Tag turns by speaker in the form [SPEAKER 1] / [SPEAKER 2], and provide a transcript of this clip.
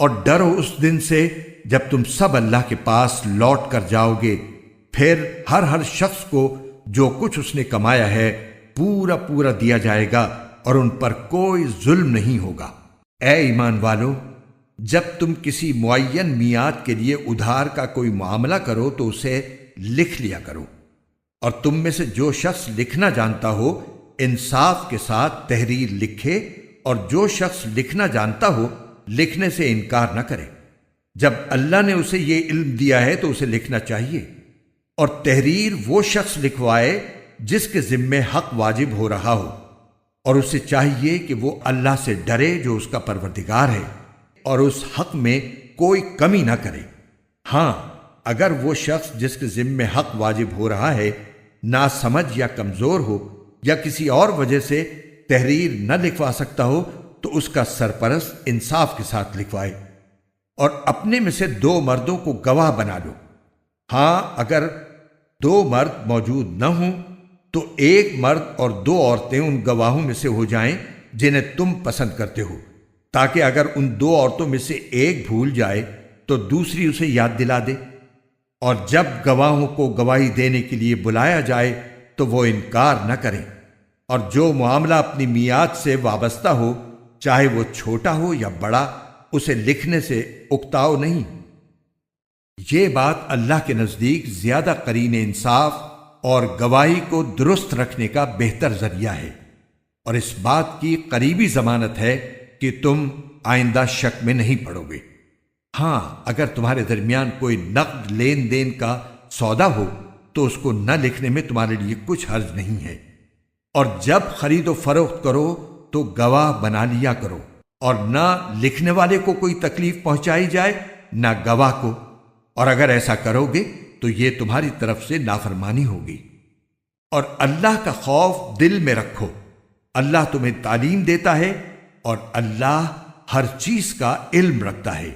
[SPEAKER 1] اور ڈرو اس دن سے جب تم سب اللہ کے پاس لوٹ کر جاؤ گے، پھر ہر شخص کو جو کچھ اس نے کمایا ہے پورا پورا دیا جائے گا اور ان پر کوئی ظلم نہیں ہوگا۔ اے ایمان والو، جب تم کسی معین میعاد کے لیے ادھار کا کوئی معاملہ کرو تو اسے لکھ لیا کرو، اور تم میں سے جو شخص لکھنا جانتا ہو انصاف کے ساتھ تحریر لکھے، اور جو شخص لکھنا جانتا ہو لکھنے سے انکار نہ کرے۔ جب اللہ نے اسے یہ علم دیا ہے تو اسے لکھنا چاہیے، اور تحریر وہ شخص لکھوائے جس کے ذمے حق واجب ہو رہا ہو، اور اسے چاہیے کہ وہ اللہ سے ڈرے جو اس کا پروردگار ہے، اور اس حق میں کوئی کمی نہ کرے۔ ہاں، اگر وہ شخص جس کے ذمے حق واجب ہو رہا ہے ناسمجھ یا کمزور ہو یا کسی اور وجہ سے تحریر نہ لکھوا سکتا ہو تو اس کا سرپرست انصاف کے ساتھ لکھوائے، اور اپنے میں سے 2 مردوں کو گواہ بنا لو۔ ہاں، اگر 2 مرد موجود نہ ہوں تو 1 مرد اور 2 عورتیں ان گواہوں میں سے ہو جائیں جنہیں تم پسند کرتے ہو، تاکہ اگر ان 2 عورتوں میں سے ایک بھول جائے تو دوسری اسے یاد دلا دے۔ اور جب گواہوں کو گواہی دینے کے لیے بلایا جائے تو وہ انکار نہ کریں، اور جو معاملہ اپنی میعاد سے وابستہ ہو، چاہے وہ چھوٹا ہو یا بڑا، اسے لکھنے سے اکتاؤ نہیں۔ یہ بات اللہ کے نزدیک زیادہ قرین انصاف اور گواہی کو درست رکھنے کا بہتر ذریعہ ہے، اور اس بات کی قریبی ضمانت ہے کہ تم آئندہ شک میں نہیں پڑو گے۔ ہاں، اگر تمہارے درمیان کوئی نقد لین دین کا سودا ہو تو اس کو نہ لکھنے میں تمہارے لیے کچھ حرج نہیں ہے، اور جب خرید و فروخت کرو تو گواہ بنا لیا کرو، اور نہ لکھنے والے کو کوئی تکلیف پہنچائی جائے نہ گواہ کو، اور اگر ایسا کرو گے تو یہ تمہاری طرف سے نافرمانی ہوگی۔ اور اللہ کا خوف دل میں رکھو، اللہ تمہیں تعلیم دیتا ہے اور اللہ ہر چیز کا علم رکھتا ہے۔